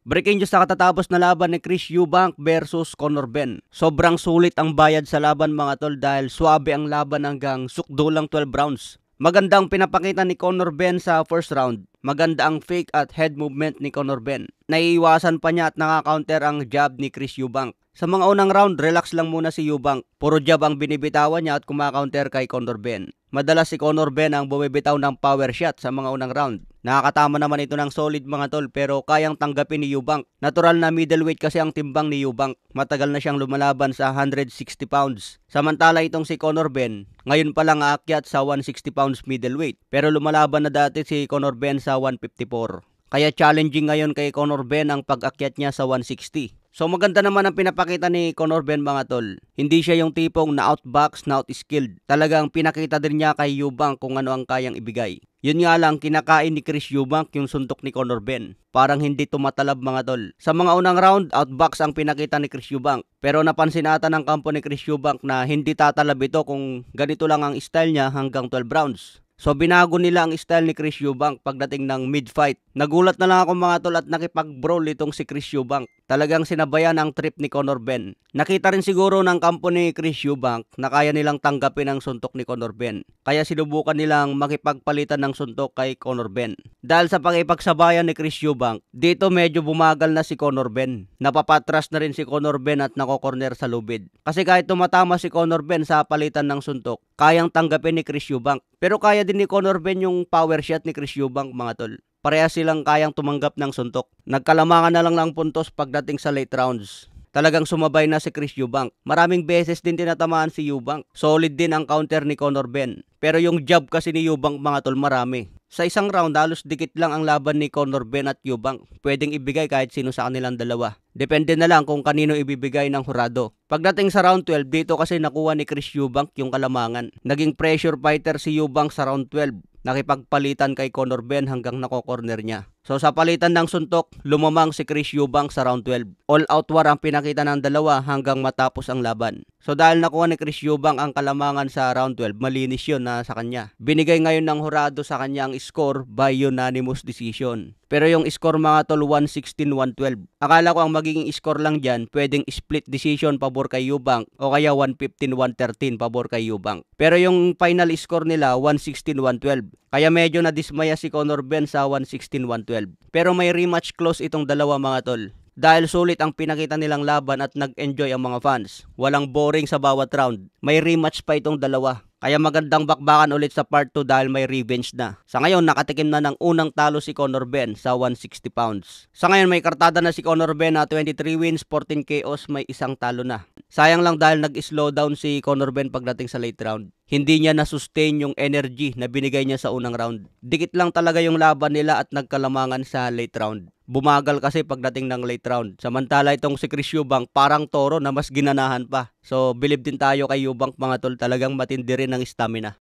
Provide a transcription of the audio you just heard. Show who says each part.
Speaker 1: Breaking news sa katatapos na laban ni Chris Eubank versus Conor Benn. Sobrang sulit ang bayad sa laban mga tol dahil swabe ang laban hanggang sukdo lang 12 rounds. Magandang pinapakita ni Conor Benn sa first round. Maganda ang fake at head movement ni Conor Benn. Naiiwasan pa niya at nakaka-counter ang jab ni Chris Eubank. Sa mga unang round, relax lang muna si Eubank. Puro jab ang binibitawan niya at kumakaunter kay Conor Benn. Madalas si Conor Benn ang bumibitaw ng power shot sa mga unang round. Nakakatama naman ito ng solid mga tol pero kayang tanggapin ni Eubank. Natural na middleweight kasi ang timbang ni Eubank. Matagal na siyang lumalaban sa 160 pounds. Samantala itong si Conor Benn, ngayon pa lang aakyat sa 160 pounds middleweight. Pero lumalaban na dati si Conor Benn sa 154. Kaya challenging ngayon kay Conor Benn ang pag-akyat niya sa 160. So maganda naman ang pinapakita ni Conor Benn mga tol. Hindi siya yung tipong na-outbox, na-out-skilled. Talagang pinakita din niya kay Eubank kung ano ang kayang ibigay. Yun nga lang, kinakain ni Chris Eubank yung suntok ni Conor Benn. Parang hindi tumatalab mga tol. Sa mga unang round, outbox ang pinakita ni Chris Eubank. Pero napansin ata ng kampo ni Chris Eubank na hindi tatalab ito kung ganito lang ang style niya hanggang 12 rounds. So binago nila ang style ni Chris Eubank pagdating ng mid-fight. Nagulat na lang ako mga tol at nakipag-brawl itong si Chris Eubank. Talagang sinabayan ang trip ni Conor Benn. Nakita rin siguro ng kampo ni Chris Eubank na kaya nilang tanggapin ang suntok ni Conor Benn. Kaya sinubukan nilang makipagpalitan ng suntok kay Conor Benn. Dahil sa pakipagsabayan ni Chris Eubank, dito medyo bumagal na si Conor Benn. Napapatras na rin si Conor Benn at nakokorner sa lubid. Kasi kahit tumatama si Conor Benn sa palitan ng suntok, kayang tanggapin ni Chris Eubank. Pero kaya din ni Conor Benn yung power shot ni Chris Eubank mga tol. Parehas silang kayang tumanggap ng suntok. Nagkalamangan na lang ng puntos pagdating sa late rounds. Talagang sumabay na si Chris Eubank. Maraming beses din tinatamaan si Eubank. Solid din ang counter ni Conor Benn. Pero yung jab kasi ni Eubank mga tol marami. Sa isang round halos dikit lang ang laban ni Conor Benn at Eubank. Pwedeng ibigay kahit sino sa kanilang dalawa. Depende na lang kung kanino ibibigay ng hurado. Pagdating sa round 12, dito kasi nakuha ni Chris Eubank yung kalamangan. Naging pressure fighter si Eubank sa round 12. Nakipagpalitan kay Conor Benn hanggang nakokorner niya. So sa palitan ng suntok, lumamang si Chris Eubank sa round 12. All out war ang pinakita ng dalawa hanggang matapos ang laban. So dahil nakuha ni Chris Eubank ang kalamangan sa round 12, malinis yun na sa kanya. Binigay ngayon ng hurado sa kanya ang score by unanimous decision. Pero yung score mga tol 116-112. Akala ko ang magiging score lang dyan, pwedeng split decision pabor kay Eubank o kaya 115-113 pabor kay Eubank. Pero yung final score nila 116-112. Kaya medyo nadismaya si Conor Benn sa 116-112. Pero may rematch clause itong dalawa mga tol. Dahil sulit ang pinakita nilang laban at nag-enjoy ang mga fans. Walang boring sa bawat round. May rematch pa itong dalawa. Kaya magandang bakbakan ulit sa part 2 dahil may revenge na. Sa ngayon, nakatikim na ng unang talo si Conor Benn sa 160 pounds. Sa ngayon, may kartada na si Conor Benn na 23 wins, 14 KOs, may isang talo na. Sayang lang dahil nag-slow down si Conor Benn pagdating sa late round. Hindi niya na-sustain yung energy na binigay niya sa unang round. Dikit lang talaga yung laban nila at nagkalamangan sa late round. Bumagal kasi pagdating ng late round. Samantala itong si Chris Eubank parang toro na mas ginanahan pa. So believe din tayo kay Eubank mga tol, talagang matindi rin ang stamina.